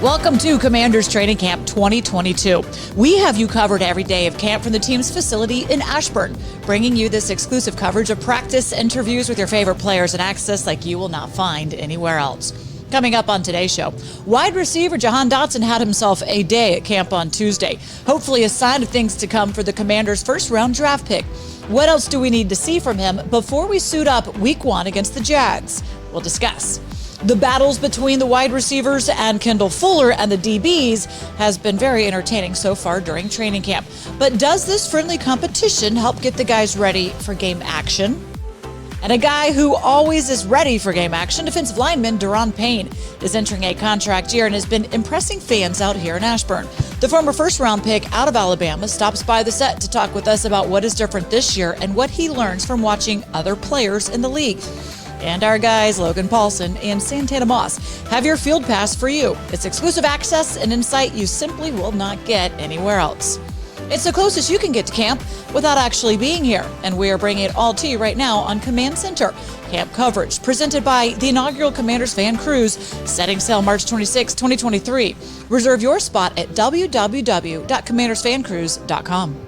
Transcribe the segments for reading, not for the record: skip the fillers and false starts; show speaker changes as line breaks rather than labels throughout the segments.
Welcome to Commanders Training Camp 2022. We have you covered every day of camp from the team's facility in Ashburn, bringing you this exclusive coverage of practice, interviews with your favorite players, and access like you will not find anywhere else. Coming up on today's show, wide receiver Jahan Dotson had himself a day at camp on Tuesday. Hopefully a sign of things to come for the Commanders' first-round draft pick. What else do we need to see from him before we suit up Week 1 against the Jags? We'll discuss. The battles between the wide receivers and Kendall Fuller and the DBs has been very entertaining so far during training camp. But does this friendly competition help get the guys ready for game action? And a guy who always is ready for game action, defensive lineman Duron Payne, is entering a contract year and has been impressing fans out here in Ashburn. The former first-round pick out of Alabama stops by the set to talk with us about what is different this year and what he learns from watching other players in the league. And our guys, Logan Paulson and Santana Moss, have your field pass for you. It's exclusive access and insight you simply will not get anywhere else. It's the closest you can get to camp without actually being here. And we are bringing it all to you right now on Command Center. Camp coverage presented by the inaugural Commanders Fan Cruise, setting sail March 26, 2023. Reserve your spot at www.commandersfancruise.com.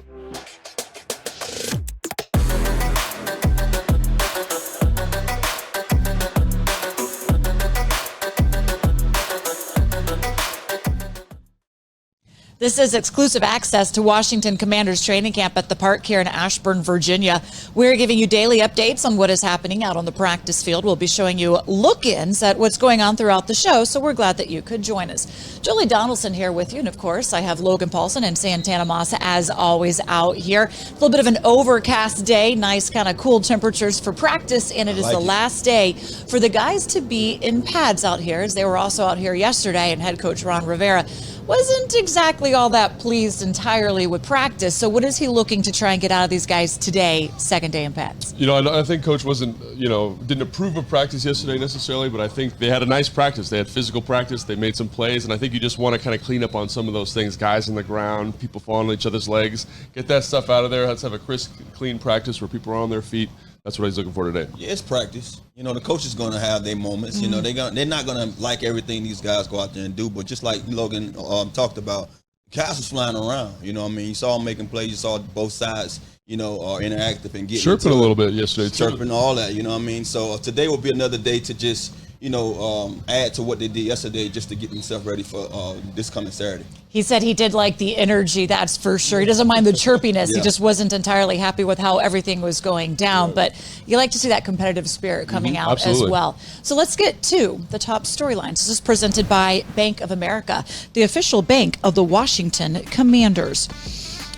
This is exclusive access to Washington Commanders training camp at the park here in Ashburn, Virginia. We're giving you daily updates on what is happening out on the practice field. We'll be showing you look-ins at what's going on throughout the show, so we're glad that you could join us. Julie Donaldson here with you, and of course, I have Logan Paulson and Santana Moss as always out here. A little bit of an overcast day, nice kind of cool temperatures for practice, and it is the last day for the guys to be in pads out here, as they were also out here yesterday, and head coach Ron Rivera wasn't exactly all that pleased entirely with practice. So what is he looking to try and get out of these guys today, second day in pads?
You know, I think Coach didn't approve of practice yesterday necessarily, but I think they had a nice practice. They had physical practice. They made some plays, and I think you just want to kind of clean up on some of those things. Guys on the ground, people falling on each other's legs. Get that stuff out of there. Let's have a crisp, clean practice where people are on their feet. That's what he's looking for today.
Yeah, it's practice. You know, the coach is going to have their moments. Mm-hmm. You know, they're not going to like everything these guys go out there and do. But just like Logan talked about, Cass was flying around. You know what I mean? You saw him making plays. You saw both sides, are interactive and getting
chirping a little bit yesterday,
chirping, all that. You know what I mean? So today will be another day to just, add to what they did yesterday just to get themselves ready for this coming Saturday.
He said he did like the energy, that's for sure. He doesn't mind the chirpiness. Yeah. He just wasn't entirely happy with how everything was going down. But you like to see that competitive spirit coming out
Absolutely.
As well. So let's get to the top storylines. This is presented by Bank of America, the official bank of the Washington Commanders.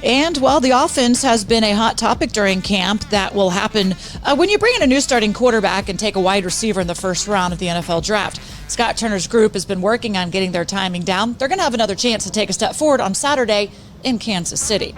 And while the offense has been a hot topic during camp, that will happen when you bring in a new starting quarterback and take a wide receiver in the first round of the NFL draft. Scott Turner's group has been working on getting their timing down. They're going to have another chance to take a step forward on Saturday in Kansas City.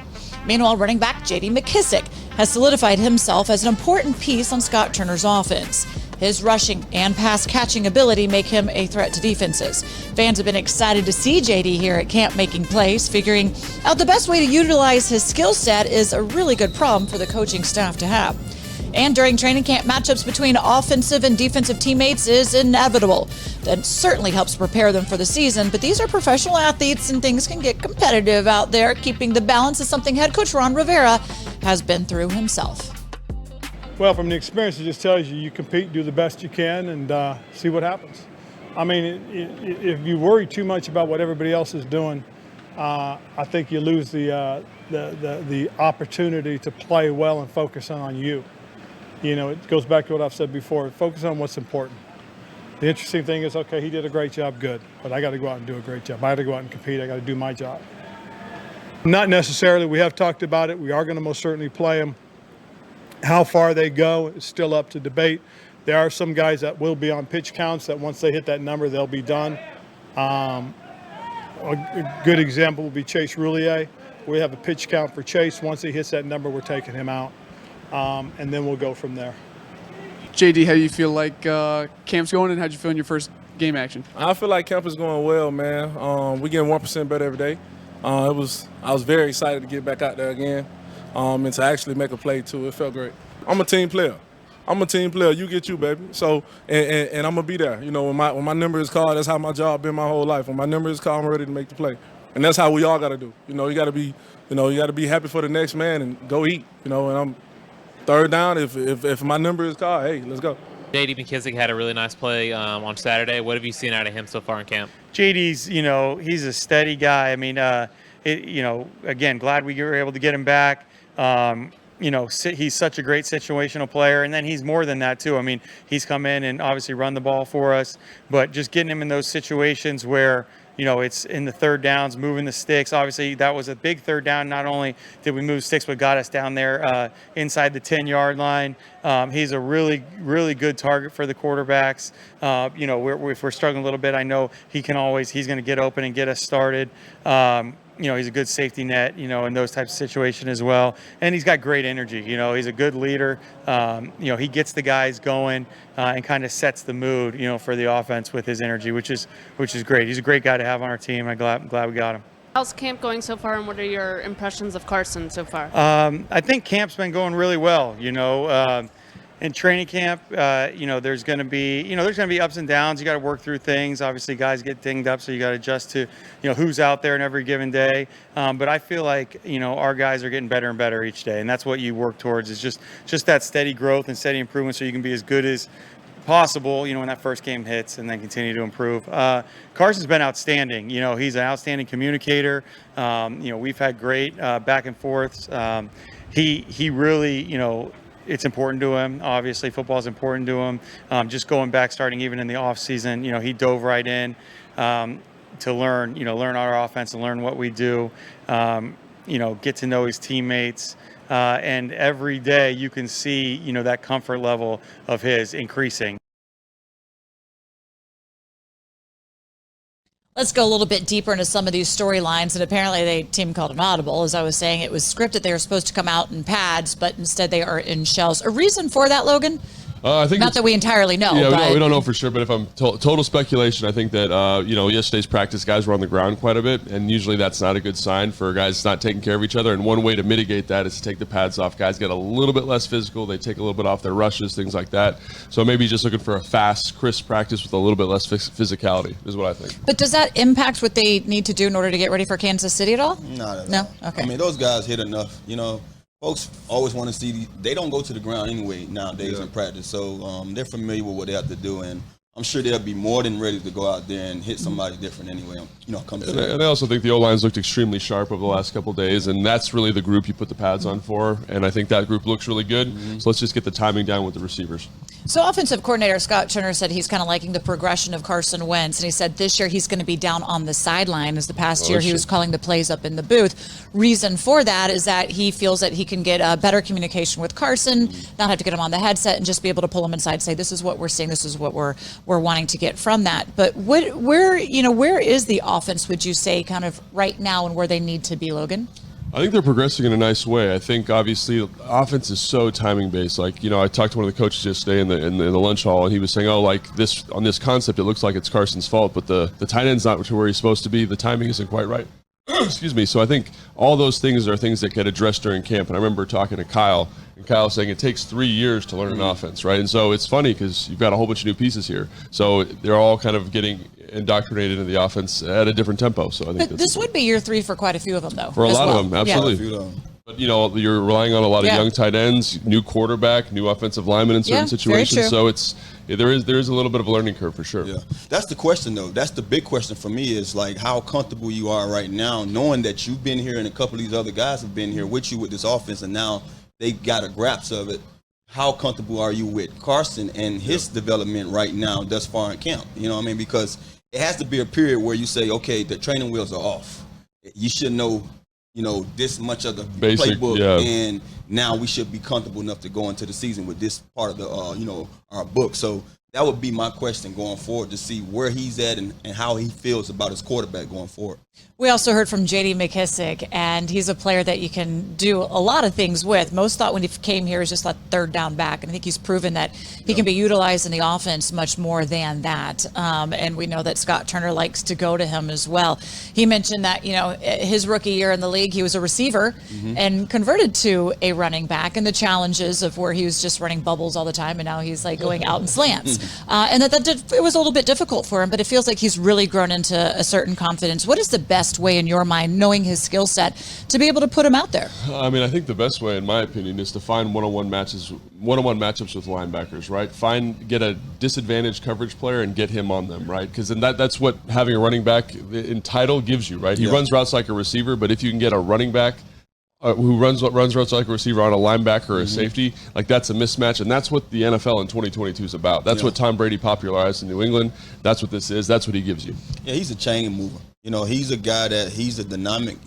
Meanwhile, running back J.D. Mckenzie has solidified himself as an important piece on Scott Turner's offense. His rushing and pass-catching ability make him a threat to defenses. Fans have been excited to see J.D. here at camp making plays, figuring out the best way to utilize his skill set is a really good problem for the coaching staff to have. And during training camp, matchups between offensive and defensive teammates is inevitable. That certainly helps prepare them for the season, but these are professional athletes and things can get competitive out there. Keeping the balance is something head coach Ron Rivera has been through himself.
Well, from the experience, it just tells you compete, do the best you can, and see what happens. I mean, if you worry too much about what everybody else is doing, I think you lose the opportunity to play well and focus on you. You know, it goes back to what I've said before. Focus on what's important. The interesting thing is, okay, he did a great job, good, but I got to go out and do a great job. I got to go out and compete. I got to do my job. Not necessarily. We have talked about it. We are going to most certainly play them. How far they go is still up to debate. There are some guys that will be on pitch counts that once they hit that number, they'll be done. A good example will be Chase Roulier. We have a pitch count for Chase. Once he hits that number, we're taking him out, and then we'll go from there.
JD, how do you feel like camp's going, and how do you feel in your first game action?
I feel like camp is going well, man. We're getting 1% better every day. I was very excited to get back out there again. And to actually make a play, too. It felt great. I'm a team player. I'm a team player. You get you, baby. So, and I'm gonna be there. You know, when my number is called, that's how my job been my whole life. When my number is called, I'm ready to make the play, and that's how we all gotta do. You know, you gotta be happy for the next man and go eat. You know, and I'm third down. If my number is called, hey, let's go.
J.D. Mckenzie had a really nice play on Saturday. What have you seen out of him so far in camp?
JD's, he's a steady guy. I mean, again, glad we were able to get him back. He's such a great situational player, and then he's more than that too. I mean, he's come in and obviously run the ball for us, but just getting him in those situations where, it's in the third downs, moving the sticks. Obviously, that was a big third down. Not only did we move sticks, but got us down there inside the 10-yard line. He's a really, really good target for the quarterbacks. If we're struggling a little bit, I know he's going to get open and get us started. He's a good safety net, in those types of situations as well. And he's got great energy. He's a good leader. He gets the guys going and kind of sets the mood, for the offense with his energy, which is great. He's a great guy to have on our team. I'm glad we got him.
How's camp going so far, and what are your impressions of Carson so far?
I think camp's been going really well. In training camp, there's going to be ups and downs. You got to work through things. Obviously, guys get dinged up, so you got to adjust to, who's out there in every given day. But I feel like, our guys are getting better and better each day, and that's what you work towards is just that steady growth and steady improvement, so you can be as good as possible, when that first game hits, and then continue to improve. Carson's been outstanding. He's an outstanding communicator. We've had great back and forths. He really, it's important to him. Obviously, football is important to him. Just going back, starting even in the off season, he dove right in to learn our offense and learn what we do. Get to know his teammates, and every day you can see, that comfort level of his increasing.
Let's go a little bit deeper into some of these storylines. And apparently the team called an audible. As I was saying, it was scripted. They were supposed to come out in pads, but instead they are in shells. A reason for that, Logan?
I think
not that we entirely know.
Yeah, we don't know for sure. But if I'm total speculation, I think that yesterday's practice, guys were on the ground quite a bit, and usually that's not a good sign for guys not taking care of each other. And one way to mitigate that is to take the pads off. Guys get a little bit less physical. They take a little bit off their rushes, things like that. So maybe just looking for a fast, crisp practice with a little bit less physicality is what I think.
But does that impact what they need to do in order to get ready for Kansas City at all?
Not at all.
No? Okay.
I mean, those guys hit enough. Folks always want to see they don't go to the ground anyway nowadays in practice, so they're familiar with what they have to do, and I'm sure they'll be more than ready to go out there and hit somebody different anyway.
And I also think the O-line's looked extremely sharp over the last couple of days, and that's really the group you put the pads on for, and I think that group looks really good. So let's just get the timing down with the receivers.
So offensive coordinator Scott Turner said he's kind of liking the progression of Carson Wentz, and he said this year he's going to be down on the sideline, as the past year he was calling the plays up in the booth. Reason for that is that he feels that he can get better communication with Carson, not have to get him on the headset, and just be able to pull him inside, say this is what we're seeing, this is what we're wanting to get from that. But where is the offense, would you say, kind of right now, and where they need to be, Logan?
I think they're progressing in a nice way. I think obviously offense is so timing based. Like, I talked to one of the coaches yesterday in the lunch hall, and he was saying, on this concept, it looks like it's Carson's fault, but the tight end's not to where he's supposed to be. The timing isn't quite right. Excuse me. So I think all those things are things that get addressed during camp. And I remember talking to Kyle, and Kyle saying it takes 3 years to learn an offense, right? And so it's funny because you've got a whole bunch of new pieces here. So they're all kind of getting indoctrinated into the offense at a different tempo. So I think
this would be year 3 for quite a few of them, though.
For a lot of them, absolutely.
Yeah.
But, you're relying on a lot of young tight ends, new quarterback, new offensive linemen in certain situations. So there is a little bit of a learning curve for sure.
Yeah, that's the question though. That's the big question for me is like how comfortable you are right now, knowing that you've been here and a couple of these other guys have been here with you with this offense, and now they got a grasp of it. How comfortable are you with Carson and his development right now thus far in camp? Because it has to be a period where you say, okay, the training wheels are off. You should know this much of the playbook, and now we should be comfortable enough to go into the season with this part of the, our book. So that would be my question going forward, to see where he's at and how he feels about his quarterback going forward.
We also heard from J.D. Mckenzie, and he's a player that you can do a lot of things with. Most thought when he came here was just a third down back, and I think he's proven that he can be utilized in the offense much more than that. And we know that Scott Turner likes to go to him as well. He mentioned that, his rookie year in the league, he was a receiver and converted to a running back, and the challenges of where he was just running bubbles all the time, and now he's like going out in slants. And it was a little bit difficult for him, but it feels like he's really grown into a certain confidence. What is the best way in your mind, knowing his skill set, to be able to put him out there?
I mean, I think the best way, in my opinion, is to find one-on-one matchups with linebackers, right? Get a disadvantaged coverage player and get him on them, right? Because then that's what having a running back in title gives you, right? He runs routes like a receiver, but if you can get a running back who runs routes like a receiver on a linebacker or a safety, like that's a mismatch, and that's what the NFL in 2022 is about. That's what Tom Brady popularized in New England. That's what this is. That's what he gives you.
Yeah, he's a chain mover. He's a guy he's a dynamic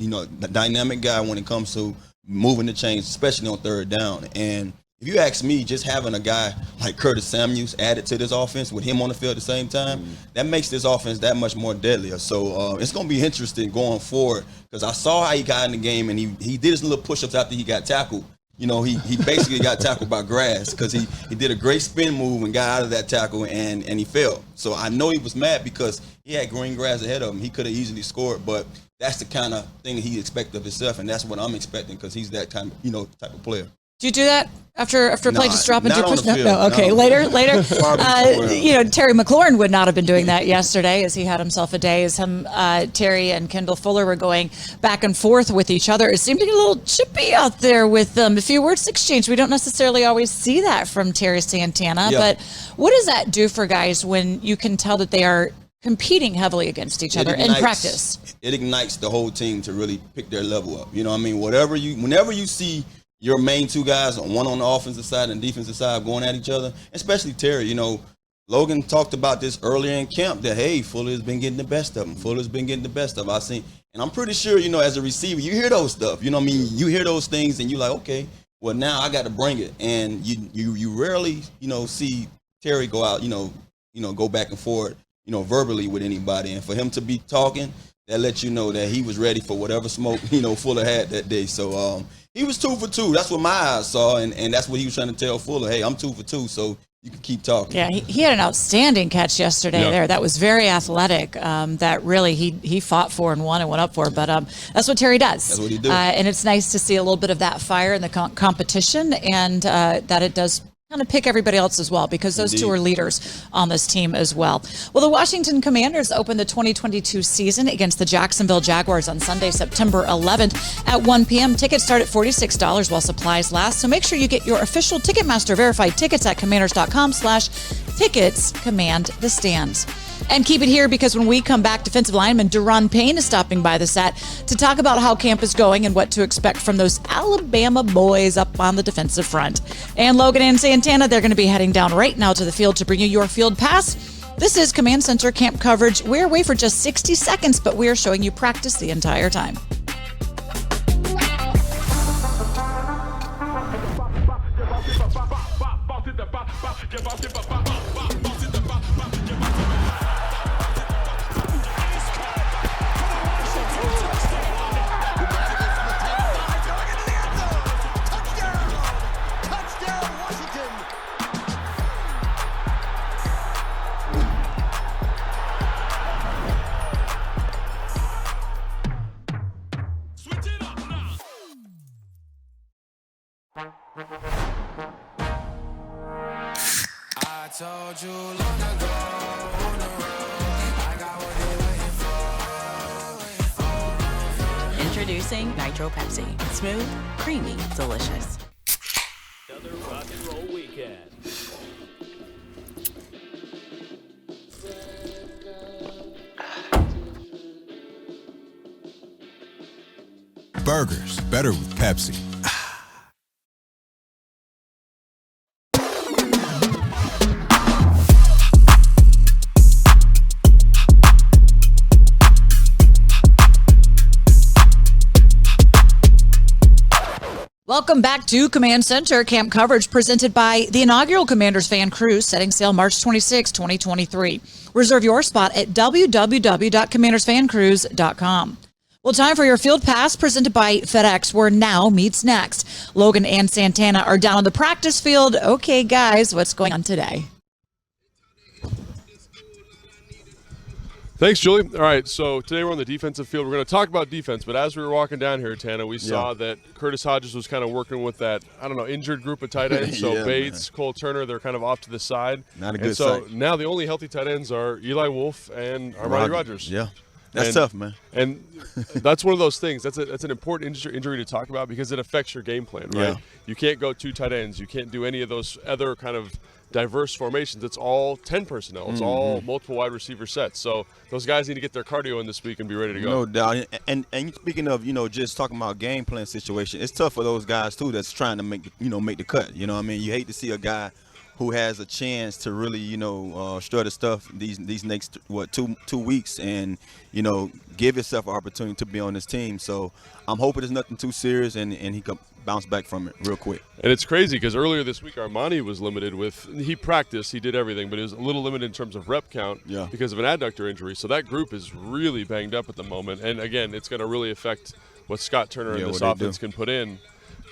guy when it comes to moving the chains, especially on third down. And if you ask me, just having a guy like Curtis Samuels added to this offense with him on the field at the same time, that makes this offense that much more deadlier. So it's going to be interesting going forward, because I saw how he got in the game, and he did his little push-ups after he got tackled. He basically got tackled by grass, because he did a great spin move and got out of that tackle, and he fell. So I know he was mad because he had green grass ahead of him. He could have easily scored, but that's the kind of thing he expects of himself, and that's what I'm expecting, because he's that kind of, type of player.
Do you do that after a play, just drop into your push?
No,
okay, later. Terry McLaurin would not have been doing that yesterday, as he had himself a day, as Terry and Kendall Fuller were going back and forth with each other. It seemed to get a little chippy out there with a few words exchanged. We don't necessarily always see that from Terry Santana, but what does that do for guys when you can tell that they are competing heavily against each other in practice?
It ignites the whole team to really pick their level up. Whenever you see your main two guys, one on the offensive side and defensive side, going at each other, especially Terry. Logan talked about this earlier in camp, that, hey, Fuller's been getting the best of him. I seen, and I'm pretty sure, as a receiver, you hear those stuff. You hear those things, and you're like, okay, well, now I got to bring it. And you rarely, see Terry go out, go back and forth, verbally with anybody. And for him to be talking, that lets you know that he was ready for whatever smoke, Fuller had that day. So he was 2 for 2. That's what my eyes saw, and that's what he was trying to tell Fuller. Hey, I'm 2 for 2, so you can keep talking.
Yeah, he had an outstanding catch yesterday there. That was very athletic. That really he fought for and won and went up for. But that's what Terry does.
That's what he do.
And it's nice to see a little bit of that fire in the competition, and that it does kind of pick everybody else as well, because those two are leaders on this team as well. Well, the Washington Commanders open the 2022 season against the Jacksonville Jaguars on Sunday, September 11th at 1 p.m. Tickets start at $46 while supplies last. So make sure you get your official Ticketmaster verified tickets at commanders.com/tickets. Command the stands. And keep it here, because when we come back, defensive lineman Duron Payne is stopping by the set to talk about how camp is going and what to expect from those Alabama boys up on the defensive front. And Logan and Santana, they're going to be heading down right now to the field to bring you your field pass. This is Command Center camp coverage. We're away for just 60 seconds, but we are showing you practice the entire time.
I told you long ago on the road, I got what they waiting for.
Introducing Nitro Pepsi. Smooth, creamy, delicious.
Another rock and roll weekend.
Burgers, better with Pepsi.
Welcome back to Command Center camp coverage presented by the inaugural Commanders Fan Cruise, setting sail March 26, 2023. Reserve your spot at www.commandersfancruise.com. Well, time for your field pass presented by FedEx, where now meets next. Logan and Santana are down on the practice field. Okay, guys, what's going on today?
Thanks, Julie. All right, so today we're on the defensive field. We're going to talk about defense, but as we were walking down here, Tana, we saw that Curtis Hodges was kind of working with that, injured group of tight ends. So Bates, Cole Turner, they're kind of off to the side.
Not a good
sight. Now the only healthy tight ends are Eli Wolf and Armani Rogers.
Yeah. That's tough, man.
And that's one of those things. That's an important injury to talk about because it affects your game plan, right?
Yeah.
You can't go 2 tight ends. You can't do any of those other kind of diverse formations. It's all 10 personnel. It's all multiple wide receiver sets. So those guys need to get their cardio in this week and be ready to go.
No doubt. And speaking of, just talking about game plan situation, it's tough for those guys too that's trying to make the cut. You hate to see a guy who has a chance to really, stir the stuff these next 2 weeks and, give himself an opportunity to be on this team. So I'm hoping it's nothing too serious and he can bounce back from it real quick.
And it's crazy because earlier this week Armani was limited he practiced, he did everything, but it was a little limited in terms of rep count because of an adductor injury. So that group is really banged up at the moment. And again, it's going to really affect what Scott Turner and this offense can put in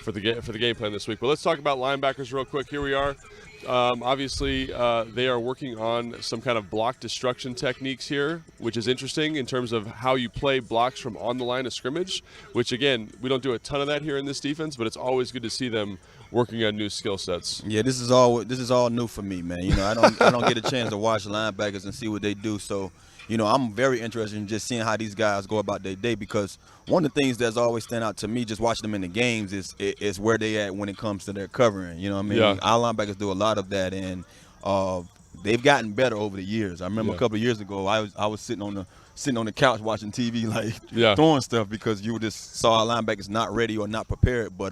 for the game plan this week. But let's talk about linebackers real quick. Here we are. Obviously, they are working on some kind of block destruction techniques here, which is interesting in terms of how you play blocks from on the line of scrimmage, which, again, we don't do a ton of that here in this defense, but it's always good to see them working on new skill sets.
Yeah, this is all new for me, man. I don't get a chance to watch linebackers and see what they do, so I'm very interested in just seeing how these guys go about their day because one of the things that's always stand out to me just watching them in the games is where they at when it comes to their covering. Our linebackers do a lot of that, and they've gotten better over the years. I remember a couple of years ago, I was sitting on the couch watching TV, throwing stuff because you just saw our linebackers not ready or not prepared. But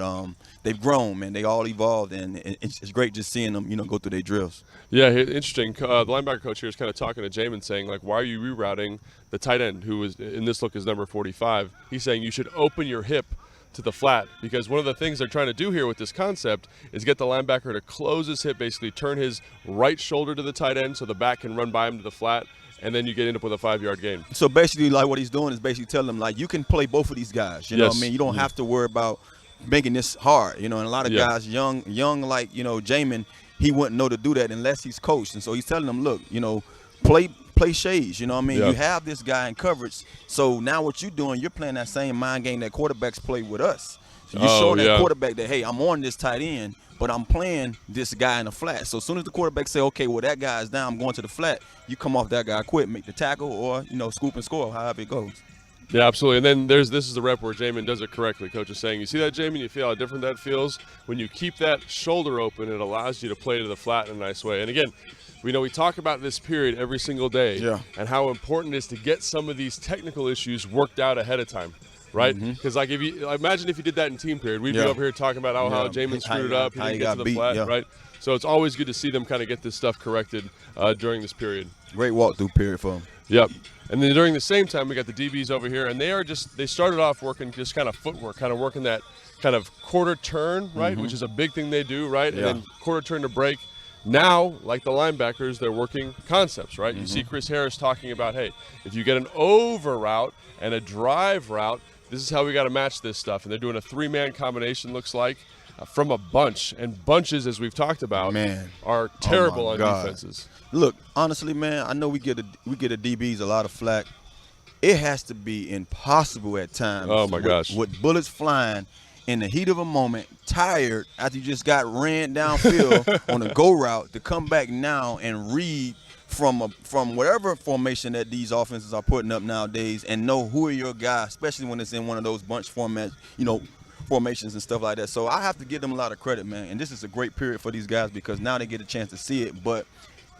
they've grown, man. They all evolved, and it's great just seeing them, go through their drills. Yeah,
interesting. The linebacker coach here is kind of talking to Jamin, saying, why are you rerouting the tight end, who is in this look is number 45? He's saying you should open your hip to the flat because one of the things they're trying to do here with this concept is get the linebacker to close his hip, basically turn his right shoulder to the tight end so the back can run by him to the flat. And then you end up with a 5-yard gain.
So basically, what he's doing is basically telling them, you can play both of these guys. You know what I mean? You don't have to worry about making this hard. And a lot of guys, young like, Jamin, he wouldn't know to do that unless he's coached. And so he's telling them, look, play shades. You know what I mean? You have this guy in coverage. So now what you're doing, you're playing that same mind game that quarterbacks play with us. So you show that quarterback that, hey, I'm on this tight end, but I'm playing this guy in the flat. So as soon as the quarterback say, okay, well, that guy's down, I'm going to the flat, you come off that guy quick, make the tackle, or, scoop and score, however it goes.
Yeah, absolutely. And then this is the rep where Jamin does it correctly. Coach is saying, you see that, Jamin? You feel how different that feels? When you keep that shoulder open, it allows you to play to the flat in a nice way. And again, we talk about this period every single day and how important it is to get some of these technical issues worked out ahead of time. Right? Because if you imagine if you did that in team period, we'd be over here talking about how Jamin screwed it up, he didn't get to the flat, right? So it's always good to see them kind of get this stuff corrected during this period.
Great walkthrough period for them.
Yep. And then during the same time, we got the DBs over here, and they started off working just kind of footwork, kind of working that kind of quarter turn, right, which is a big thing they do, right? And then quarter turn to break. Now, like the linebackers, they're working concepts, right? You see Chris Harris talking about, hey, if you get an over route and a drive route, this is how we got to match this stuff. And they're doing a 3-man combination, looks like, from a bunch. And bunches, as we've talked about, are terrible on defenses.
Look, honestly, man, I know we get the DBs a lot of flack. It has to be impossible at times.
Oh, my gosh.
With bullets flying in the heat of a moment, tired after you just got ran downfield on a go route to come back now and read from whatever formation that these offenses are putting up nowadays and know who are your guys, especially when it's in one of those bunch formats, formations and stuff like that. So I have to give them a lot of credit, man. And this is a great period for these guys because now they get a chance to see it. But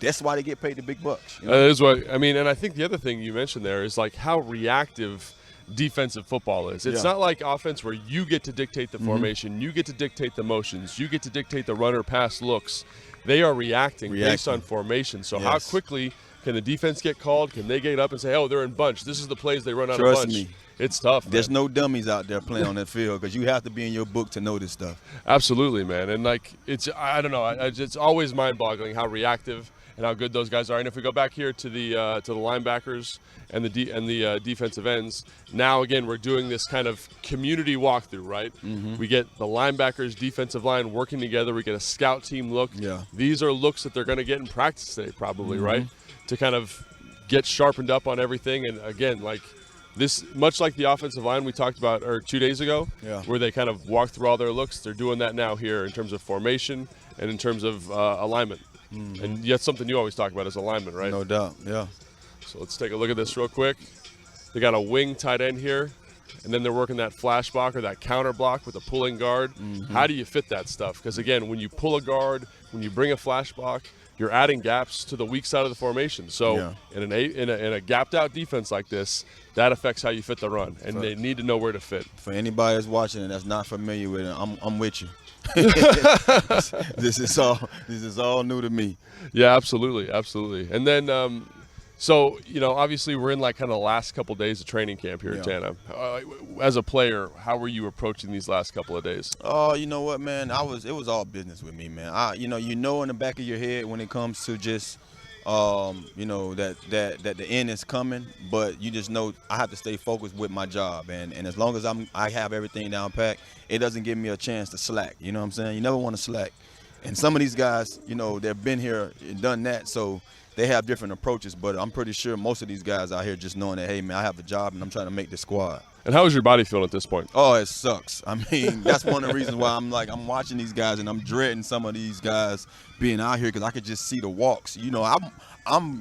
that's why they get paid the big bucks.
That is what I mean. And I think the other thing you mentioned there is how reactive defensive football is. It's not like offense where you get to dictate the formation, you get to dictate the motions, you get to dictate the runner pass looks. They are reacting based on formation. So how quickly Can the defense get called? Can they get up and say, oh, they're in bunch? This is the plays they run out of
Trust
bunch.
me.
It's tough.
There's
man.
no dummies out there playing on that field because you have to be in your book to know this stuff.
Absolutely, man. And like I don't know. It's always mind-boggling how reactive and how good those guys are. And if we go back here to the linebackers and the defensive ends, now again we're doing this kind of community walkthrough, right?
Mm-hmm.
We get the linebackers, defensive line working together. We get a scout team look.
Yeah.
These are looks that they're going to get in practice today, probably,
Mm-hmm.
right? To kind of get sharpened up on everything. And again, like. This, much like the offensive line we talked about 2 days ago, where they kind of walk through all their looks, they're doing that now here in terms of formation and in terms of alignment. Mm-hmm. And yet something you always talk about is alignment, right?
No doubt, yeah.
So let's take a look at this real quick. They got a wing tight end here, and then they're working that flash block or that counter block with a pulling guard. Mm-hmm. How do you fit that stuff? Because, again, when you pull a guard, when you bring a flash block, you're adding gaps to the weak side of the formation. So in a gapped-out defense like this, that affects how you fit the run, and they need to know where to fit.
For anybody that's watching and that's not familiar with it, I'm with you. This is all new to me.
Yeah, absolutely. And then, so obviously we're in like kind of the last couple days of training camp here in Tana. As a player, how were you approaching these last couple of days?
Oh, you know what, man? It was all business with me, man. You know in the back of your head when it comes to just that the end is coming, but you just know I have to stay focused with my job, and as long as I have everything down packed, it doesn't give me a chance to slack. You know what I'm saying? You never want to slack. And some of these guys, they've been here and done that, so they have different approaches, but I'm pretty sure most of these guys out here just knowing that, hey, man, I have a job and I'm trying to make the squad.
And how is your body feeling at this point?
Oh, it sucks. I mean, that's one of the reasons why I'm watching these guys and I'm dreading some of these guys being out here because I could just see the walks. I'm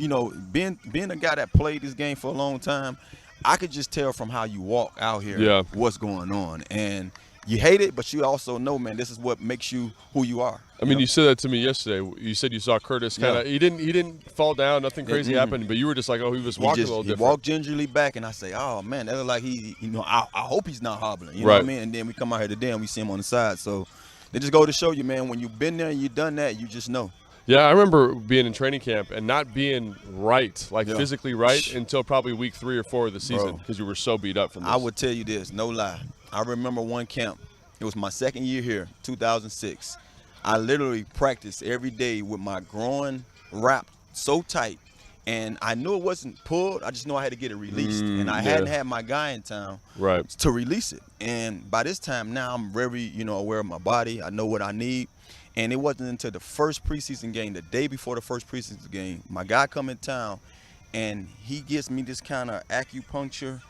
being a guy that played this game for a long time, I could just tell from how you walk out here what's going on. And you hate it, but you also know, man, this is what makes you who you are.
I mean, you said that to me yesterday. You said you saw Curtis kind of. He didn't fall down. Nothing crazy happened. But you were just like, oh, he was walking a little different.
He walked gingerly back, and I say, oh man, that look like he. I hope he's not hobbling. You know what I mean? And then we come out here today and we see him on the side. So they just go to show you, man, when you've been there and you've done that, you just know.
Yeah, I remember being in training camp and not being right, physically right, until probably week 3 or 4 of the season because you were so beat up from this.
I would tell you this, no lie. I remember one camp. It was my second year here, 2006. I literally practiced every day with my groin wrapped so tight, and I knew it wasn't pulled. I just knew I had to get it released, and I hadn't had my guy in town to release it. And by this time now, I'm very, aware of my body. I know what I need. And it wasn't until the first preseason game, the day before the first preseason game, my guy come in town, and he gives me this kind of acupuncture,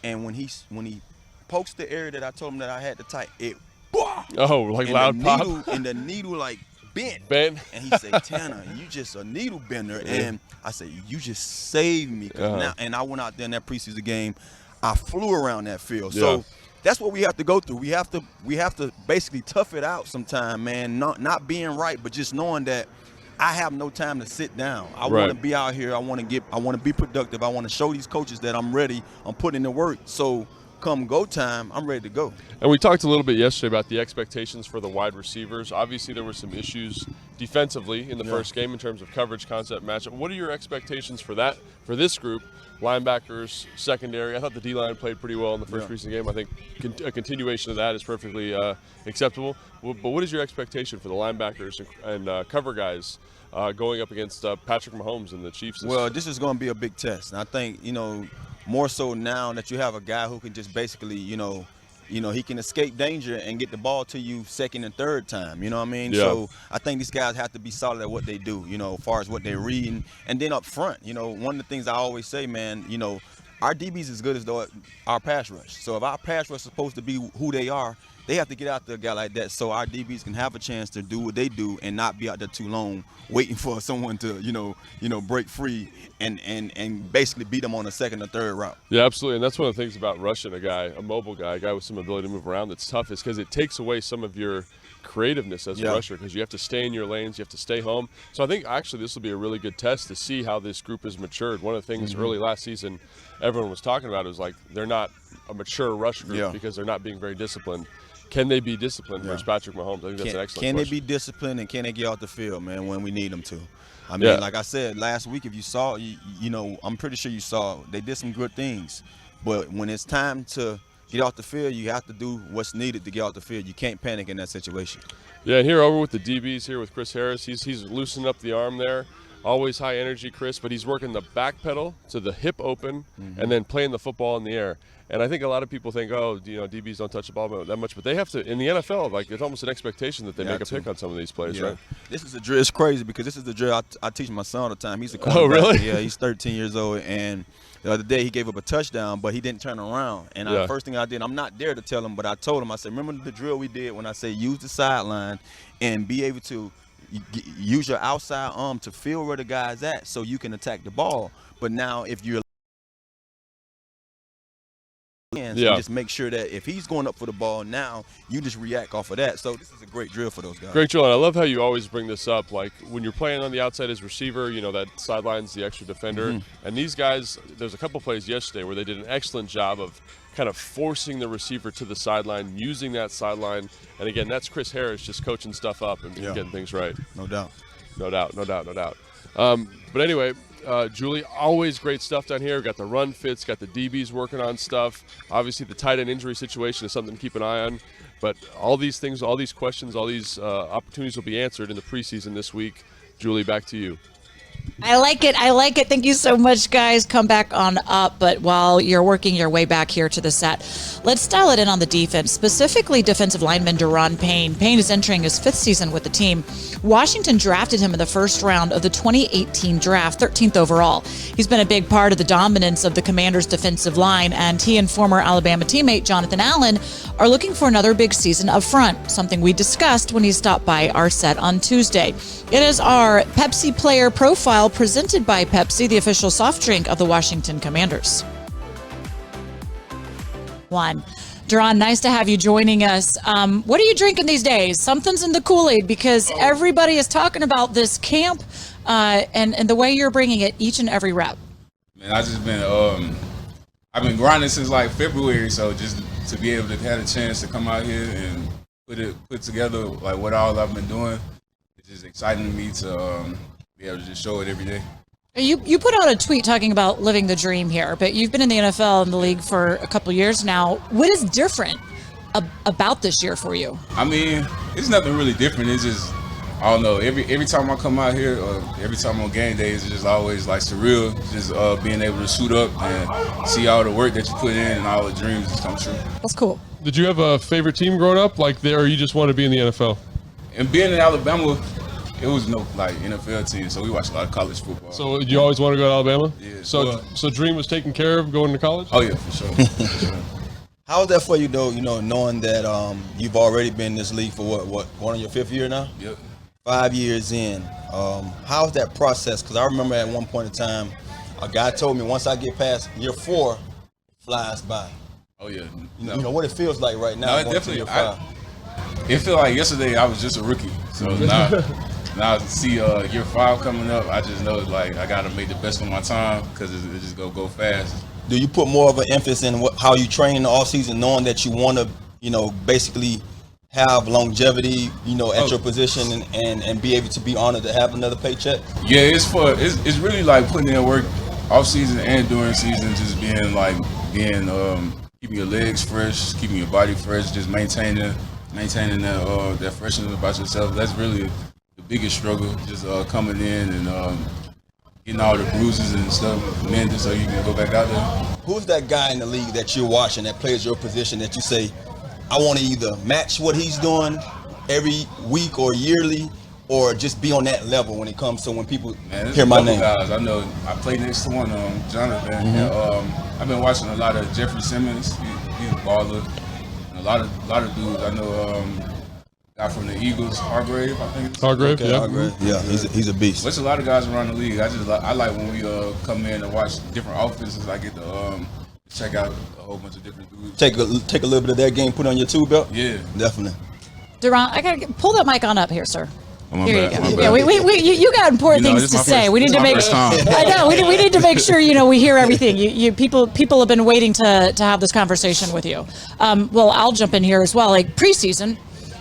and when he pokes the area that I told him that I had to tight, it
loud pop,
and the needle like bent. And he said, Tanner, you just a needle bender. And I said, you just saved me. Now, and I went out there in that preseason game, I flew around that field. So that's what we have to go through. We have to basically tough it out sometime, man. Not being right, but just knowing that I have no time to sit down. I want to be out here. I want to be productive. I want to show these coaches that I'm ready. I'm putting in the work. So come go time, I'm ready to go.
And we talked a little bit yesterday about the expectations for the wide receivers. Obviously, there were some issues defensively in the first game in terms of coverage, concept, matchup. What are your expectations for this group? Linebackers, secondary. I thought the D-line played pretty well in the first preseason game. I think a continuation of that is perfectly acceptable. But what is your expectation for the linebackers and cover guys going up against Patrick Mahomes and the Chiefs?
Well, this is going to be a big test. And I think, more so now that you have a guy who can just basically, he can escape danger and get the ball to you second and third time. You know what I mean? So I think these guys have to be solid at what they do, as far as what they're reading. And then up front, one of the things I always say, man, our DB's as good as our pass rush. So if our pass rush is supposed to be who they are, they have to get out there a guy like that so our DBs can have a chance to do what they do and not be out there too long waiting for someone to, break free and basically beat them on a second or third route.
Yeah, absolutely. And that's one of the things about rushing a mobile guy, a guy with some ability to move around that's tough, is because it takes away some of your creativeness as a rusher because you have to stay in your lanes, you have to stay home. So I think actually this will be a really good test to see how this group has matured. One of the things early last season everyone was talking about is like they're not a mature rush group because they're not being very disciplined. can they be disciplined versus Patrick Mahomes? I think that's an excellent
Can they
question.
be disciplined, and can they get off the field, man, when we need them to? I mean, like I said last week, if you saw, you know, I'm pretty sure you saw they did some good things, but when it's time to get off the field, you have to do what's needed to get off the field. You can't panic in that situation.
Yeah, and here over with the DBs here with Chris Harris, he's loosening up the arm there. Always high energy, Chris, but he's working the back pedal to the hip open and then playing the football in the air. And I think a lot of people think, oh, you know, DBs don't touch the ball that much, but they have to. In the NFL, like, it's almost an expectation that they make a pick on some of these plays, right?
This is a drill. It's crazy because this is the drill I teach my son all the time. He's a quarterback.
Oh, really?
Yeah, he's 13 years old, and the other day he gave up a touchdown, but he didn't turn around. And the first thing I did, I'm not there to tell him, but I told him, I said, remember the drill we did when I say use the sideline and be able to use your outside arm to feel where the guy's at so you can attack the ball. But now if you're so just make sure that if he's going up for the ball now, you just react off of that. So this is a great drill for those guys.
Great drill, and I love how you always bring this up. Like when you're playing on the outside as receiver, you know, that sideline's the extra defender. And these guys, there's a couple plays yesterday where they did an excellent job of kind of forcing the receiver to the sideline, using that sideline. And again, that's Chris Harris just coaching stuff up and getting things right.
No doubt.
No doubt. But anyway, Julie, always great stuff down here. We've got the run fits, got the DBs working on stuff. Obviously, the tight end injury situation is something to keep an eye on. But all these things, all these questions, all these opportunities will be answered in the preseason this week. Julie, back to you.
I like it. Thank you so much, guys. Come back on up. But while you're working your way back here to the set, let's dial it in on the defense, specifically defensive lineman Duron Payne. Payne is entering his 5th season with the team. Washington drafted him in the first round of the 2018 draft, 13th overall. He's been a big part of the dominance of the Commanders' defensive line, and he and former Alabama teammate Jonathan Allen are looking for another big season up front, something we discussed when he stopped by our set on Tuesday. It is our Pepsi player profile presented by Pepsi, the official soft drink of the Washington Commanders. Duron, nice to have you joining us. What are you drinking these days? Something's in the Kool-Aid because everybody is talking about this camp and the way you're bringing it each and every rep.
Man, I just been I've been grinding since like February, so just to be able to have a chance to come out here and put together like what all I've been doing, it's just exciting to me to be able to just show it every day.
You put out a tweet talking about living the dream here, but you've been in the NFL and the league for a couple years now. What is different about this year for you?
I mean, it's nothing really different. It's just, I don't know, every time I come out here or every time on game days, it's just always like surreal, just being able to suit up and see all the work that you put in and all the dreams just come true.
That's cool.
Did you have a favorite team growing up like there, or you just want to be in the NFL?
And being in Alabama, it was no like NFL team, so we watched a lot of college football.
So did you always want to go to Alabama?
Yeah.
So dream was taken care of going to college?
Oh yeah, for sure.
How was that for you though? You know, knowing that you've already been in this league for what going on your 5th year now?
Yep.
5 years in. How's that process? Because I remember at one point in time, a guy told me once I get past year 4, it flies by.
Oh yeah.
You know what it feels like right now.
No, it definitely. It felt like yesterday I was just a rookie. So now to see year 5 coming up, I just know like I got to make the best of my time because it just go fast.
Do you put more of an emphasis in how you train in the offseason, knowing that you want to, you know, basically have longevity, you know, at your position and be able to be honored to have another paycheck?
Yeah, it's really like putting in work off season and during season, just keeping your legs fresh, keeping your body fresh, just maintaining that freshness about yourself. That's really the biggest struggle, just coming in and getting all the bruises and stuff mended so you can go back out there.
Who's that guy in the league that you're watching that plays your position that you say, I want to either match what he's doing every week or yearly, or just be on that level when it comes to when people hear my name?
Guys, I know I play next to one, Jonathan. And, I've been watching a lot of Jeffrey Simmons. He's a baller. And a lot of dudes. I know guy from the Eagles, Hargrave, I think.
Hargrave,
okay,
yeah.
Hargrave. Yeah, he's a beast.
There's a lot of guys around the league. I like when we come in and watch different offenses. I get to check out a whole bunch of different dudes.
Take a little bit of that game, put on your tool belt?
Yeah.
Definitely.
Duron, I got to pull that mic on up here, sir. Here you go. Yeah, you got important things to say. We need to make. I know. We need to make sure we hear everything. People have been waiting to have this conversation with you. Well, I'll jump in here as well. Like preseason,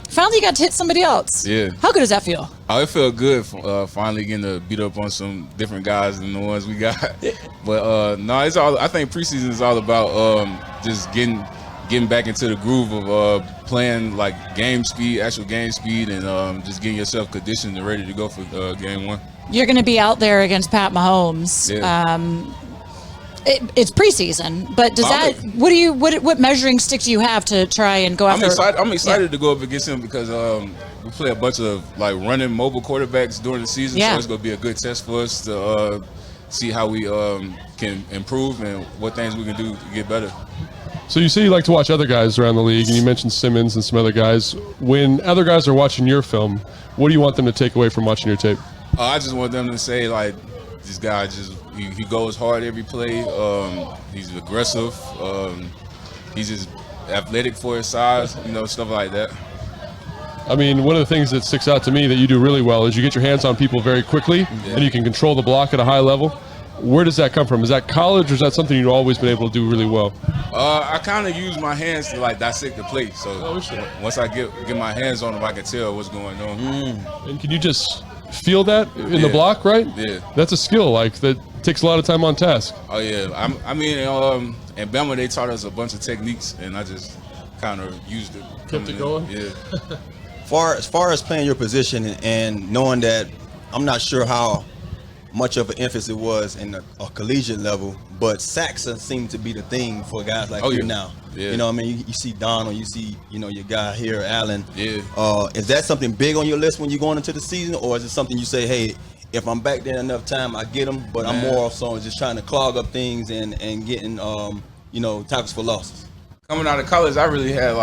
finally you got to hit somebody else.
Yeah.
How good does that feel?
Oh, it felt good. Finally getting to beat up on some different guys than the ones we got. But no, it's all. I think preseason is all about just getting back into the groove of playing like actual game speed, and just getting yourself conditioned and ready to go for game one.
You're going to be out there against Pat Mahomes.
Yeah.
It's preseason, but does what measuring stick do you have to try and go after?
I'm excited to go up against him because we play a bunch of like running mobile quarterbacks during the season, so it's going to be a good test for us to see how we can improve and what things we can do to get better.
So you say you like to watch other guys around the league, and you mentioned Simmons and some other guys. When other guys are watching your film, what do you want them to take away from watching your tape?
I just want them to say, like, this guy he goes hard every play. He's aggressive. He's just athletic for his size, stuff like that.
I mean, one of the things that sticks out to me that you do really well is you get your hands on people very quickly, and you can control the block at a high level. Where does that come from? Is that college, or is that something you've always been able to do really well?
I kind of use my hands to like dissect the play. So once I get my hands on them, I can tell what's going on.
And can you just feel that in the block, right?
Yeah.
That's a skill that takes a lot of time on task.
Oh yeah. In Bama they taught us a bunch of techniques, and I just kind of used it.
Kept it going.
Yeah.
As far as playing your position and knowing that, I'm not sure how much of an emphasis it was in a collegiate level, but sacks seem to be the thing for guys like you now.
Yeah.
You know what I mean? You see Donald, you see, your guy here, Allen.
Yeah.
Is that something big on your list when you're going into the season, or is it something you say, hey, if I'm back there enough time, I get them, but I'm more so just trying to clog up things and getting, tackles for losses?
Coming out of college, I really had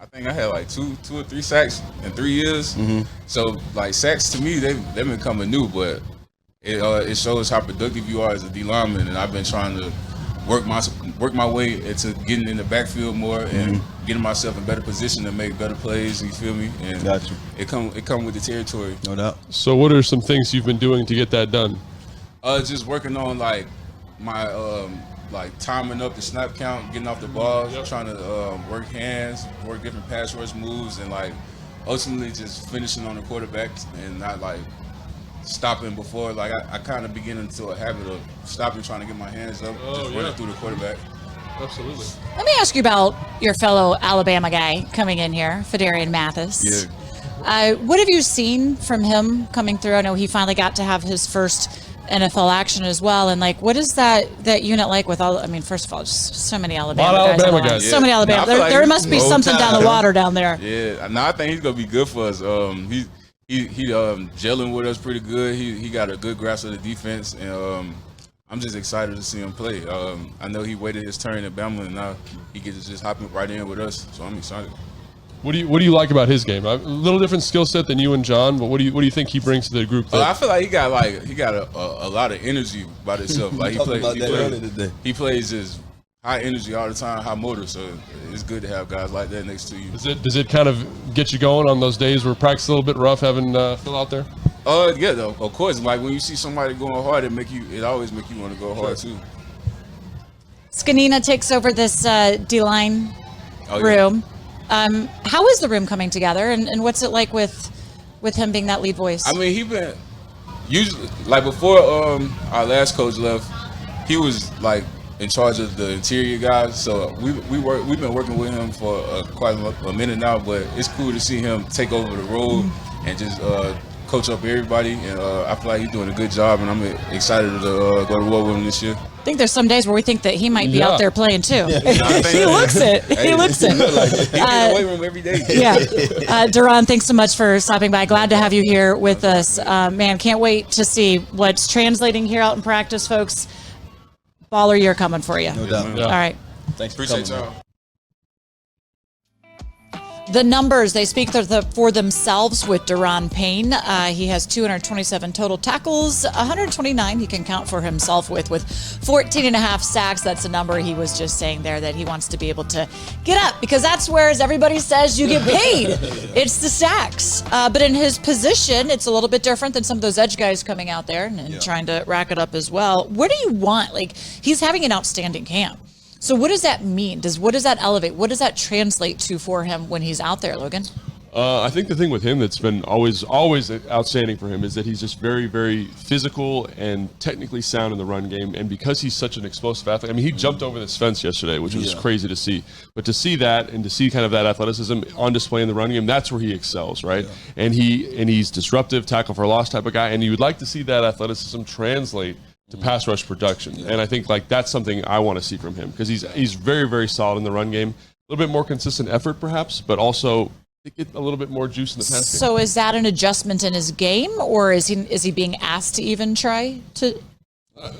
I think I had like two or three sacks in 3 years.
Mm-hmm.
So like sacks to me, they've been coming new, but it shows how productive you are as a D lineman, and I've been trying to work my way into getting in the backfield more and getting myself in better position to make better plays. You feel me? And
Got you.
It come with the territory.
No doubt.
So what are some things you've been doing to get that done?
Just working on like my timing up the snap count, getting off the ball, trying to work hands, work different pass rush moves, and like ultimately just finishing on the quarterback and not like stopping before. Like I kind of begin into a habit of stopping, trying to get my hands up, running through the quarterback.
Absolutely.
Let me ask you about your fellow Alabama guy coming in here, Darian Mathis.
Yeah.
What have you seen from him coming through? I know he finally got to have his first NFL action as well, and like, what is that unit like with all? I mean, first of all, just so many Alabama guys.
Yeah.
So many Alabama. There must be something down the water down there.
Yeah, no, I think he's gonna be good for us. He gelling with us pretty good. He got a good grasp of the defense, and I'm just excited to see him play. I know he waited his turn at Bama, and now he gets to just hop right in with us. So I'm excited.
What do you like about his game? A little different skill set than you and John, but what do you think he brings to the group?
I feel like he got a lot of energy about himself. Like he plays just high energy all the time, high motor. So it's good to have guys like that next to you.
Does it kind of get you going on those days where practice a little bit rough having Phil out there?
Yeah, though, of course. Like when you see somebody going hard, it always make you want to go hard too.
Scanina takes over this D-line room. How is the room coming together, and what's it like with him being that lead voice?
I mean, he been usually like before our last coach left, he was like in charge of the interior guys. So we've been working with him for quite a minute now, but it's cool to see him take over the role and just coach up everybody. And I feel like he's doing a good job, and I'm excited to go to war with him this year.
I think there's some days where we think that he might be out there playing too. He looks it.
Hey,
he looks it.
He's in the weight room every day.
Yeah. Duron, thanks so much for stopping by. Glad to have you here with us. Man, can't wait to see what's translating here out in practice, folks. Baller year coming for you.
No doubt.
All right.
Thanks for
Appreciate
coming.
y'all.
The numbers, they speak for themselves with Duron Payne. He has 227 total tackles, 129 he can count for himself with 14 and a half sacks. That's a number he was just saying there that he wants to be able to get up, because that's where, as everybody says, you get paid. It's the sacks. But in his position, it's a little bit different than some of those edge guys coming out there and trying to rack it up as well. Where do you want, like, he's having an outstanding camp. So what does that mean? What does that elevate? What does that translate to for him when he's out there, Logan?
I think the thing with him that's been always outstanding for him is that he's just very, very physical and technically sound in the run game. And because he's such an explosive athlete, I mean, he jumped over this fence yesterday, which was crazy to see. But to see that and to see kind of that athleticism on display in the run game, that's where he excels, right? Yeah. And he's disruptive, tackle for loss type of guy. And you would like to see that athleticism translate to pass rush production. And I think like that's something I want to see from him, because he's very, very solid in the run game. A little bit more consistent effort perhaps, but also get a little bit more juice in the pass game.
So is that an adjustment in his game, or is he being asked to even try to?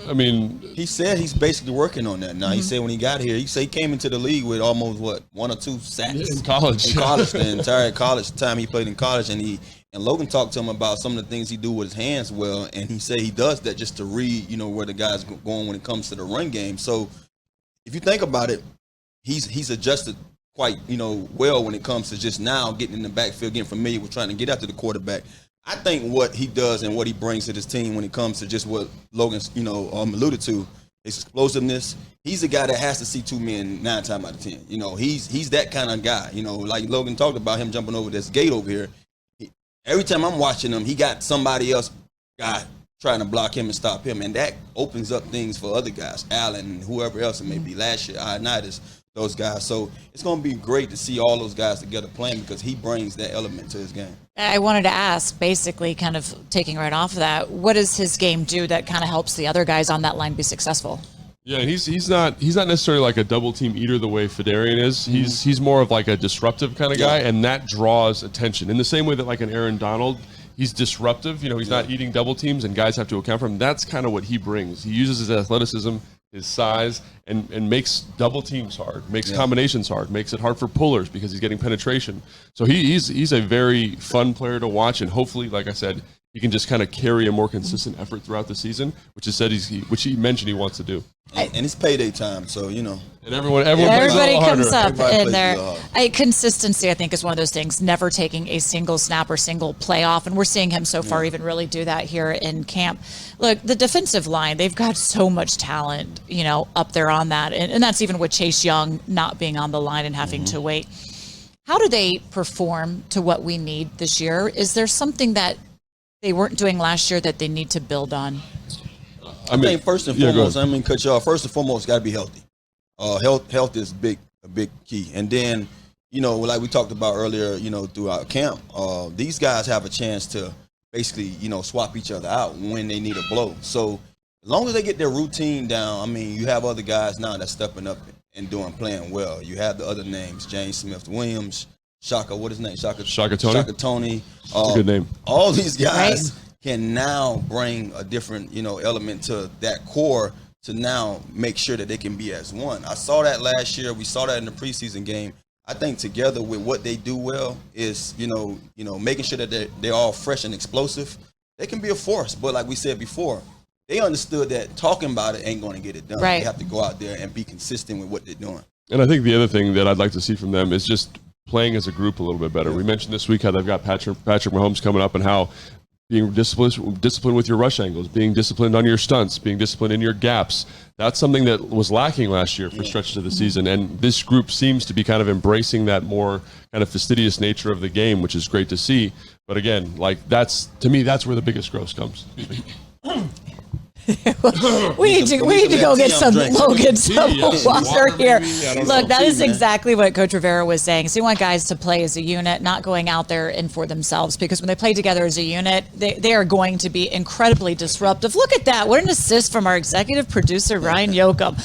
I mean,
he said he's basically working on that now. He said when he got here, he said he came into the league with almost 1 or 2 sacks
in college.
The entire college time he played in college, and Logan talked to him about some of the things he do with his hands well, and he said he does that just to read, where the guy's going when it comes to the run game. So if you think about it, he's adjusted quite, well when it comes to just now getting in the backfield, getting familiar with trying to get after the quarterback. I think what he does and what he brings to this team when it comes to just what Logan's, alluded to, his explosiveness. He's a guy that has to see 2 men 9 times out of 10. He's that kind of guy. Like Logan talked about him jumping over this gate over here. Every time I'm watching him, he got somebody else guy trying to block him and stop him, and that opens up things for other guys, Allen and whoever else it may be. Last year, Ioannidis, those guys. So it's going to be great to see all those guys together playing, because he brings that element to his game.
I wanted to ask, basically, kind of taking right off of that, what does his game do that kind of helps the other guys on that line be successful?
Yeah, he's not necessarily like a double team eater the way Fedarian is. He's more of like a disruptive kind of guy, and that draws attention. In the same way that like an Aaron Donald, he's disruptive. He's not eating double teams, and guys have to account for him. That's kind of what he brings. He uses his athleticism, his size, and makes double teams hard, makes combinations hard, makes it hard for pullers because he's getting penetration. So he's a very fun player to watch, and hopefully, like I said, he can just kind of carry a more consistent effort throughout the season, which he mentioned he wants to do.
And it's payday time, so
And everybody
comes
harder.
up in there. Consistency, I think, is one of those things. Never taking a single snap or single play off, and we're seeing him so far even really do that here in camp. Look, the defensive line, they've got so much talent, up there on that, and that's even with Chase Young not being on the line and having to wait. How do they perform to what we need this year? Is there something that they weren't doing last year that they need to build on?
I think first and foremost, cut you off. First and foremost, got to be healthy. Health is a big key. And then, like we talked about earlier, throughout camp, these guys have a chance to basically, swap each other out when they need a blow. So as long as they get their routine down, you have other guys now that's stepping up and playing well. You have the other names, James Smith-Williams, Shaka, what is his name? Shaka Tony.
That's a good name.
All these guys can now bring a different, element to that core to now make sure that they can be as one. I saw that last year. We saw that in the preseason game. I think together with what they do well is, making sure that they're all fresh and explosive. They can be a force, but like we said before, they understood that talking about it ain't going to get it done.
Right.
They have to go out there and be consistent with what they're doing.
And I think the other thing that I'd like to see from them is just playing as a group a little bit better. We mentioned this week how they've got Patrick Mahomes coming up, and how being disciplined with your rush angles, being disciplined on your stunts, being disciplined in your gaps. That's something that was lacking last year for stretches of the season. And this group seems to be kind of embracing that more kind of fastidious nature of the game, which is great to see. But again, to me, that's where the biggest growth comes.
we need to go get some Logan some water here. Look, that is exactly what Coach Rivera was saying. So you want guys to play as a unit, not going out there and for themselves, because when they play together as a unit, they are going to be incredibly disruptive. Look at that. What an assist from our executive producer, Ryan Yoakum.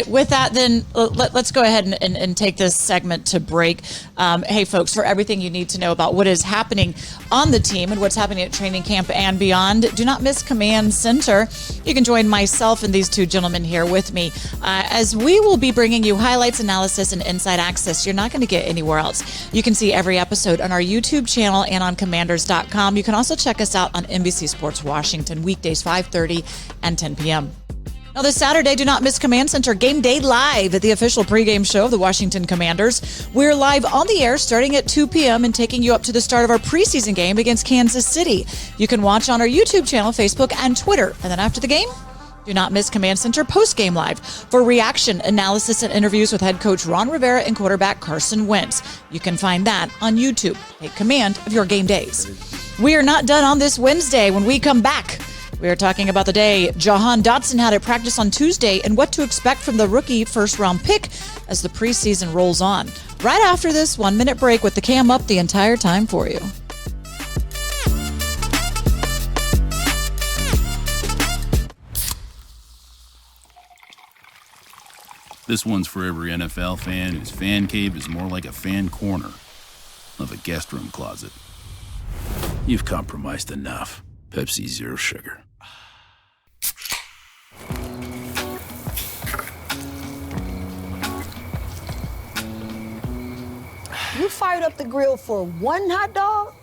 With that, then, let's go ahead and take this segment to break. Hey, folks, for everything you need to know about what is happening on the team and what's happening at training camp and beyond, do not miss Command Center. You can join myself and these two gentlemen here with me as we will be bringing you highlights, analysis, and inside access you're not going to get anywhere else. You can see every episode on our YouTube channel and on commanders.com. You can also check us out on NBC Sports Washington, weekdays 5:30 and 10 p.m. Now, this Saturday, do not miss Command Center Game Day Live at the official pregame show of the Washington Commanders. We're live on the air starting at 2 p.m. and taking you up to the start of our preseason game against Kansas City. You can watch on our YouTube channel, Facebook, and Twitter. And then after the game, do not miss Command Center Postgame Live for reaction, analysis, and interviews with head coach Ron Rivera and quarterback Carson Wentz. You can find that on YouTube. Take command of your game days. We are not done on this Wednesday. When we come back, we are talking about the day Jahan Dotson had at practice on Tuesday and what to expect from the rookie first-round pick as the preseason rolls on. Right after this 1-minute break with the cam up the entire time for you.
This one's for every NFL fan whose fan cave is more like a fan corner of a guest room closet. You've compromised enough. Pepsi Zero Sugar.
You fired up the grill for one hot dog?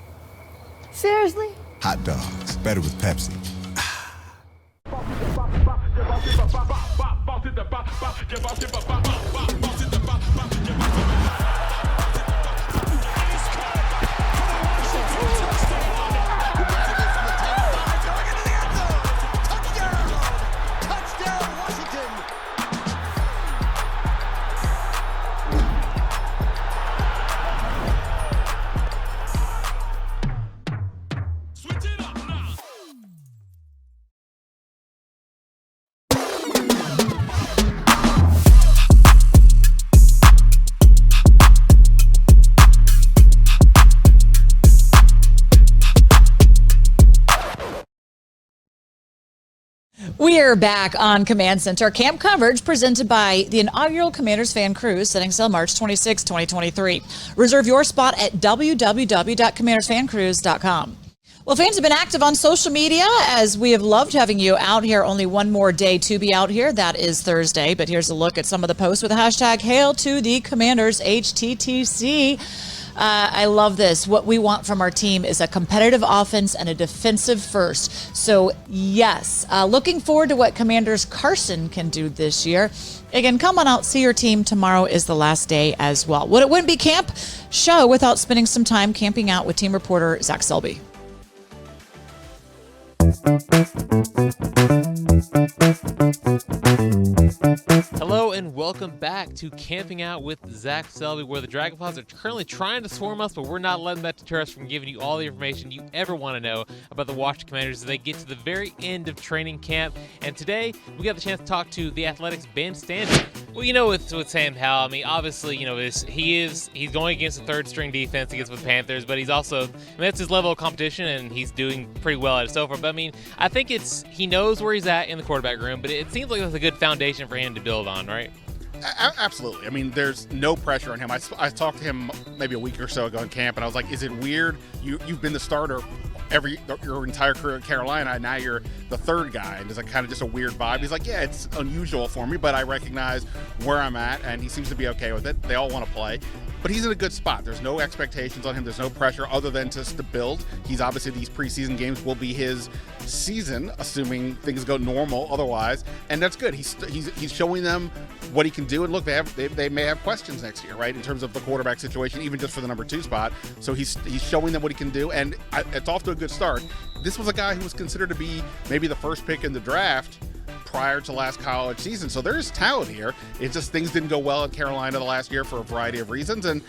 Seriously?
Hot dogs, better with Pepsi.
We are back on Command Center. Camp coverage presented by the inaugural Commanders Fan Cruise setting sail March 26, 2023. Reserve your spot at www.commandersfancruise.com. Well, fans have been active on social media as we have loved having you out here. Only one more day to be out here. That is Thursday. But here's a look at some of the posts with the hashtag Hail to the Commanders HTTC. I love this. What we want from our team is a competitive offense and a defensive first. So, yes, looking forward to what Commanders Carson can do this year. Again, come on out, see your team. Tomorrow is the last day as well. It wouldn't be camp show without spending some time camping out with team reporter Zach Selby.
Hello and welcome back to Camping Out with Zach Selby, where the Dragonflies are currently trying to swarm us, but we're not letting that deter us from giving you all the information you ever want to know about the Washington Commanders as they get to the very end of training camp. And today, we got the chance to talk to the Athletics' Ben Standig. Well, you know, with Sam Howell, I mean, obviously, you know, he's going against the third-string defense against the Panthers, but he's also, that's his level of competition, and he's doing pretty well at it so far. But I mean, I think he knows where he's at in the quarterback room, but it seems like that's a good foundation for him to build on, right?
Absolutely. I mean, there's no pressure on him. I talked to him maybe a week or so ago in camp, and I was like, is it weird? You've been the starter your entire career at Carolina, and now you're the third guy, and it's like kind of just a weird vibe. He's like, yeah, it's unusual for me, but I recognize where I'm at, and he seems to be okay with it. They all want to play. But he's in a good spot. There's no expectations on him. There's no pressure other than just to build. He's obviously, these preseason games will be his season, assuming things go normal otherwise, and that's good. He's showing them what he can do. And look, they may have questions next year, right, in terms of the quarterback situation, even just for the number 2 spot. So he's showing them what he can do, and it's off to a good start. This was a guy who was considered to be maybe the first pick in the draft prior to last college season. So there's talent here. It's just things didn't go well in Carolina the last year for a variety of reasons, and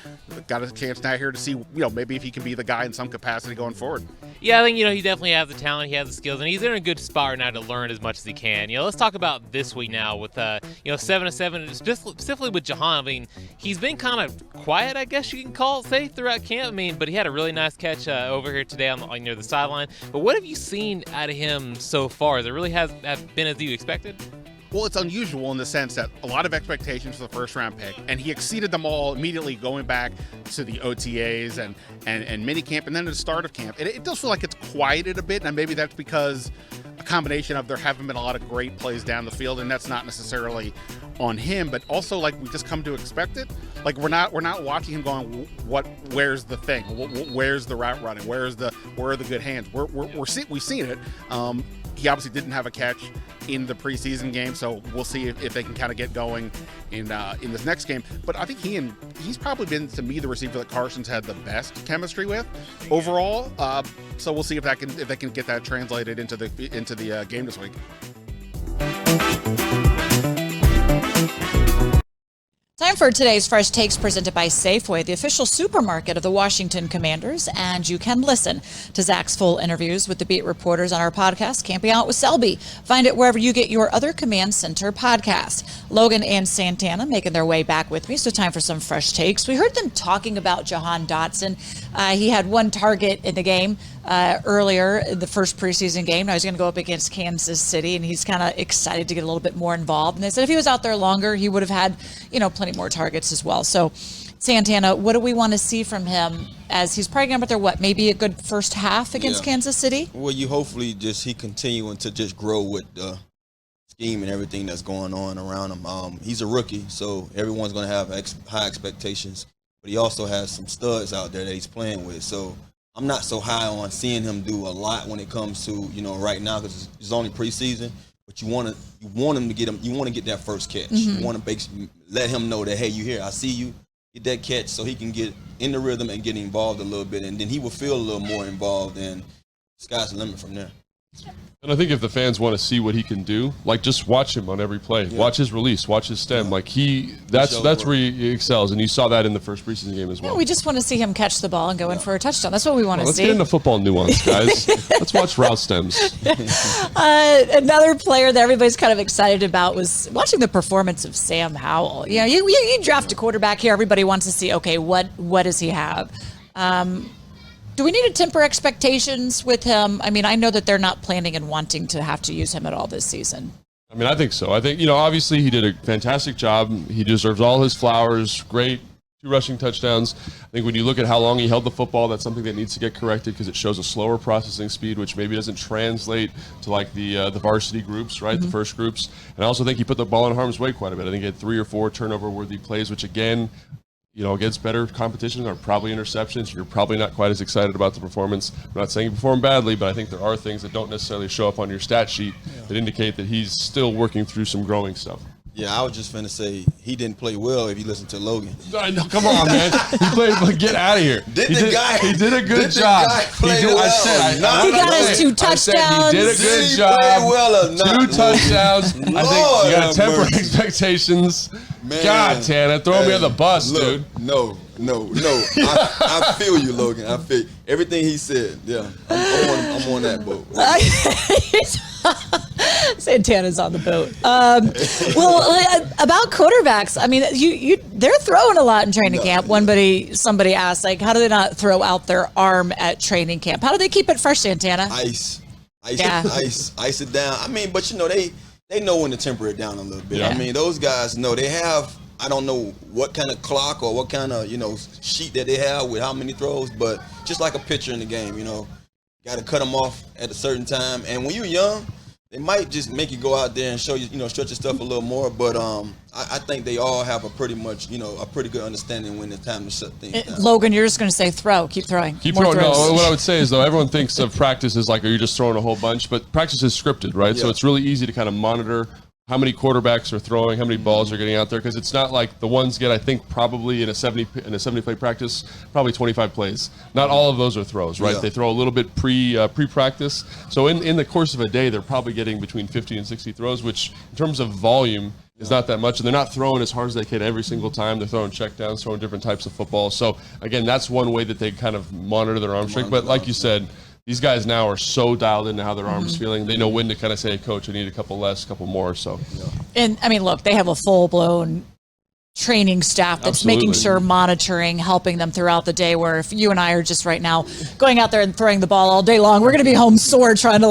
got a chance now here to see, maybe if he can be the guy in some capacity going forward.
Yeah, I think, he definitely has the talent, he has the skills, and he's in a good spot right now to learn as much as he can. Let's talk about this week now with, 7-7, just specifically with Jahan. I mean, he's been kind of quiet, I guess you can call it, say, throughout camp. I mean, but he had a really nice catch over here today on near the sideline. But what have you seen out of him so far? Has it really have been as you expected?
Well, it's unusual in the sense that a lot of expectations for the first-round pick, and he exceeded them all immediately going back to the OTAs and mini camp, and then at the start of camp. It does feel like it's quieted a bit, and maybe that's because combination of there haven't been a lot of great plays down the field, and that's not necessarily on him, but also like we just come to expect it. Like we're not watching him going, where's the thing? Where's the route running? where are the good hands? We've seen it. He obviously didn't have a catch in the preseason game, so we'll see if they can kind of get going in this next game. But I think he's probably been, to me, the receiver that Carson's had the best chemistry with overall. So we'll see if they can get that translated into the game this week.
Time for today's Fresh Takes presented by Safeway, the official supermarket of the Washington Commanders. And you can listen to Zach's full interviews with the beat reporters on our podcast, Camping Out with Selby. Find it wherever you get your other Command Center podcast. Logan and Santana making their way back with me, so time for some Fresh Takes. We heard them talking about Jahan Dotson. He had one target in the game earlier in the first preseason game. Now he's going to go up against Kansas City, and he's kind of excited to get a little bit more involved. And they said if he was out there longer, he would have had, plenty more targets as well. So, Santana, what do we want to see from him as he's probably going to be there, maybe a good first half against Kansas City?
Well, you hopefully he continuing to just grow with the scheme and everything that's going on around him. He's a rookie, so everyone's going to have high expectations. But he also has some studs out there that he's playing with. So I'm not so high on seeing him do a lot when it comes to, right now, because it's only preseason. But you want him to get him. You want to get that first catch.
Mm-hmm.
You want to let him know that, hey, you here? I see you. Get that catch so he can get in the rhythm and get involved a little bit, and then he will feel a little more involved. And sky's the limit from there.
And I think if the fans want to see what he can do, just watch him on every play. Yeah. Watch his release, watch his stem. That's where he excels, and you saw that in the first preseason game as well.
Yeah, we just want to see him catch the ball and go in for a touchdown. That's what we want to see.
Let's get into football nuance, guys. Let's watch route stems.
Another player that everybody's kind of excited about was watching the performance of Sam Howell. You draft a quarterback here. Everybody wants to see, okay, what does he have? Do we need to temper expectations with him? I mean, I know that they're not planning and wanting to have to use him at all this season.
I mean, I think so. I think, obviously he did a fantastic job. He deserves all his flowers. Great 2 rushing touchdowns. I think when you look at how long he held the football, that's something that needs to get corrected because it shows a slower processing speed, which maybe doesn't translate to the varsity groups, right? Mm-hmm. The first groups. And I also think he put the ball in harm's way quite a bit. I think he had 3 or 4 turnover-worthy plays, which again, against better competition are probably interceptions. You're probably not quite as excited about the performance. I'm not saying he performed badly, but I think there are things that don't necessarily show up on your stat sheet that indicate that he's still working through some growing stuff.
Yeah, I was just finna say he didn't play well if you listen to Logan.
Come on, man. He played, get out of here. He did a good job.
He
got his 2 touchdowns.
He did a good job. 2 touchdowds. I think you got to temper expectations.
Man,
God, Tana, throw me on the bus, dude.
No. I feel you, Logan. I feel everything he said. Yeah, I'm on that boat.
Santana's on the boat. About quarterbacks, I mean, they're throwing a lot in training camp. Somebody asked, how do they not throw out their arm at training camp? How do they keep it fresh, Santana?
Ice it down. I mean, but they know when to temper it down a little bit. Yeah. I mean, those guys know they have. I don't know what kind of clock or what kind of sheet that they have with how many throws, but just like a pitcher in the game, got to cut them off at a certain time. And when you're young, they might just make you go out there and show you, stretch your stuff a little more. But I think they all have a pretty good understanding when it's time to shut things down.
Logan, you're just going to say throw. Keep throwing.
Keep throwing. No, what I would say is, though, everyone thinks of practice as you're just throwing a whole bunch, but practice is scripted, right? Yeah. So it's really easy to kind of monitor how many quarterbacks are throwing, how many balls are getting out there, because it's not like the ones get, I think, probably in a 70 play practice, probably 25 plays. Not all of those are throws, right? Yeah. They throw a little bit pre-practice. So in the course of a day, they're probably getting between 50 and 60 throws, which in terms of volume is not that much. And they're not throwing as hard as they can every single time. They're throwing checkdowns, throwing different types of football. So again, that's one way that they kind of monitor their arm strength. But like you said, these guys now are so dialed into how their arm's feeling. They know when to kind of say, hey, coach, I need a couple less, a couple more. So,
And I mean, look, they have a full-blown training staff that's making sure, monitoring, helping them throughout the day, where if you and I are just right now going out there and throwing the ball all day long, we're going to be home sore trying to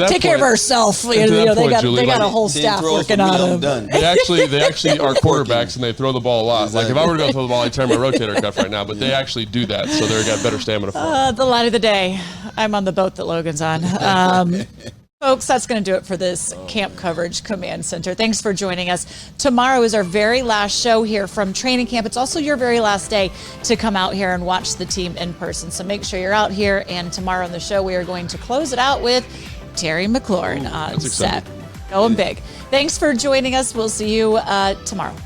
take care of ourselves. They got a whole staff working on them.
They actually are quarterbacks and they throw the ball a lot. Exactly. Like if I were to go throw the ball, I'd tear my rotator cuff right now, but they actually do that. So they've got better stamina for it.
The line of the day. I'm on the boat that Logan's on. Folks, that's going to do it for this Camp Coverage Command Center. Thanks for joining us. Tomorrow is our very last show here from training camp. It's also your very last day to come out here and watch the team in person. So make sure you're out here. And tomorrow on the show, we are going to close it out with Terry McLaurin on set. Going big. Thanks for joining us. We'll see you tomorrow.